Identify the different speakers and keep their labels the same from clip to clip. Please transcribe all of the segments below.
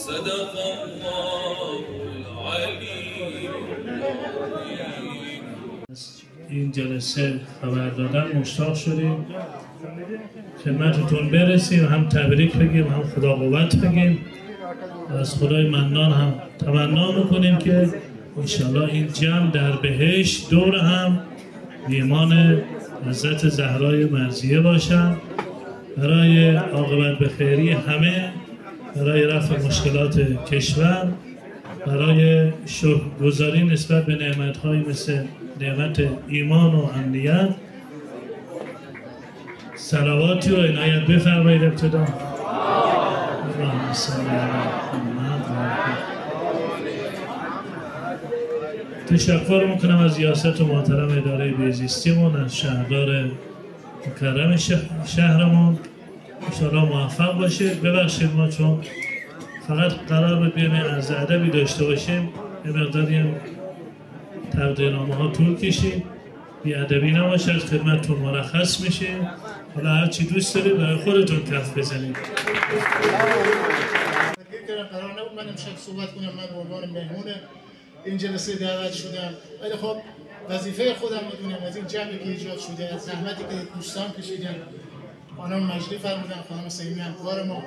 Speaker 1: صدق الله العلی.
Speaker 2: این جلسه خبر دادن مشتاق شدیم خدمتتون برسیم، هم تبریک بگیم هم خدا قوت بگیم. از خدای منان هم تمنا میکنیم که انشالله این جمع در بهشت دور هم میهمان حضرت زهرای مرضیه باشن، برای عاقبت به خیری همه، برای رفع مشکلات کشور، برای شکرگزاری نسبت به نعمت‌هایی مثل نعمت ایمان و امنیت. صلواتی و عنایت بفرمایید. ابتدا تشکر میکنم از ریاست و محترم اداره بهزیستیمون، از شهردار مکرم شهرمون. انشاءالله موفق باشید. ببخشید ما چون فقط قرار بود بیایم عرض ادبی داشته باشیم، یه مقداری هم تقدیرنامه ها طول کشید. بی ادبی نباشه، از خدمتتون مرخص میشیم. حالا هر چی دوست دارید برای خودتون کف بزنید.
Speaker 3: قرار نبود من امشب صحبت کنم، من به عنوان مهمون این جلسه دعوت شدم، ولی خب وظیفه خودم میدونم از این جمعی که ایجاد شده، از زحمتی که دوستان کشیدن، خانم مجدی فرمودن، خانم سیمی همکار ما،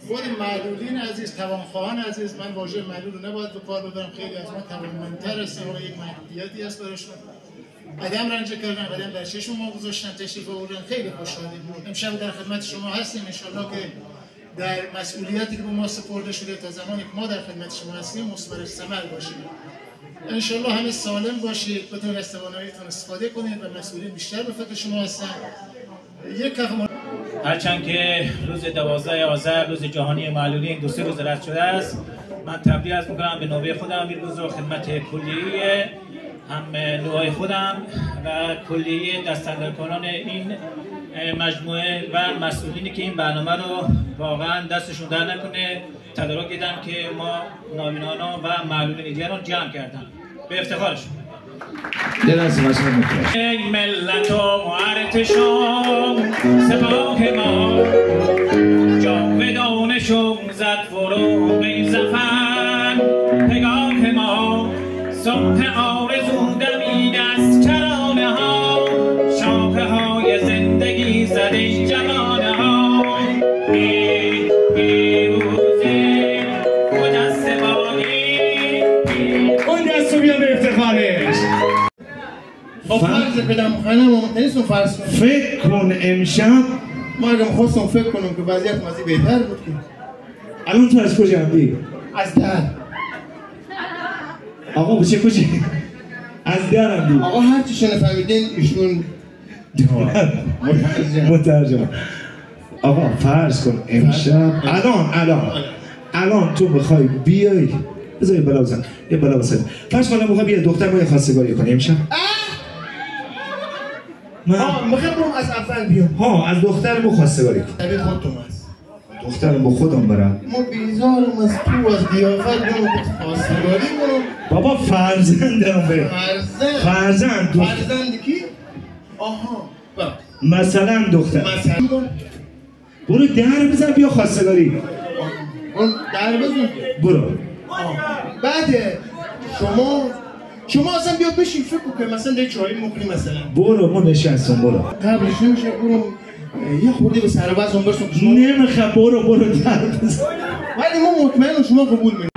Speaker 3: خود معلولین عزیز، توانخواهان عزیز. من واژه معلول رو نباید به کار ببرم، خیلی از ما توانمندتر هستن و یک محدودیتی هست براشون. قدم رنجه کردن، قدم در چشم ما گذاشتن، تشریف آوردن، خیلی خوشحالیم. امشب در خدمت شما هستیم، ان شاءالله که در مسئولیتی که به ما سپرده شده تا زمانی که ما در خدمت شما هستیم مثمر ثمر باشیم. ان شاءالله همه سالم باشید، بتونید از تواناییتون استفاده کنید و مسئولین بیشتر به فکر شما هستن. یک کف
Speaker 4: هرچند که روز 12 آذر روز جهانی معلولین 2-3 روز رد شده است، من تبریک عرض می‌کنم به نوبه خودم این روز رو خدمت کلیه هم نوعای خودم و کلیه دستاندرکاران این مجموعه و مسئولینی که این برنامه رو واقعا دستشون در نکنه تدارک دیدن که ما نابینانا و معلولین دیگر رو جمع کردن به افتخارشون. ای ملت و ارتشان سپاه ما، جاودانشون زد فرو به زفن. پگاه ما صبح آرزو دمید از کرانه ها، شاخه های زندگی زده جوانه ها. پیروزی مجسمانی
Speaker 3: اون دستو بیا به افتخارش. فرض بدم خانم نیستم فرض کنم.
Speaker 5: فکر کن امشب
Speaker 3: ما اگه خواستم فکر کنم که وضعیت مازی بهتر بود که
Speaker 5: الان تو از کجا هستی؟
Speaker 3: از در.
Speaker 5: آقا به چه کجی؟ از در هستی؟
Speaker 3: آقا هر چی شنه فهمیدین ایشون
Speaker 5: مترجم. آقا فرض کن امشب الان تو بخوای بیای بذار یه بلا بزن، یه بلا بزن. فرض کن بخوای بیا دختر ما خواستگاری کنی امشب.
Speaker 3: میخوام از اول بیام.
Speaker 5: از دختر ما خواستگاری کن.
Speaker 3: طبیعی خودتون هست.
Speaker 5: دختر با خودم برم.
Speaker 3: ما بیزارم از تو از قیافت بیام خواستگاری کنم.
Speaker 5: بابا فرزندم به. فرزند
Speaker 3: کی؟ آها.
Speaker 5: مثلا دختر. برو در بزن بیا خواستگاری.
Speaker 3: اون در بزن.
Speaker 5: برو.
Speaker 3: بعد شما اصلا بیا بشین فکر کن مثلا در چایی مکنی مثلا.
Speaker 5: برو ما نشستم برو.
Speaker 3: قبلش نمیشه برو یه خورده به سر وزن برسون.
Speaker 5: نمیخوام برو در بزن.
Speaker 3: ولی ما مطمئنم شما قبول می‌کنید.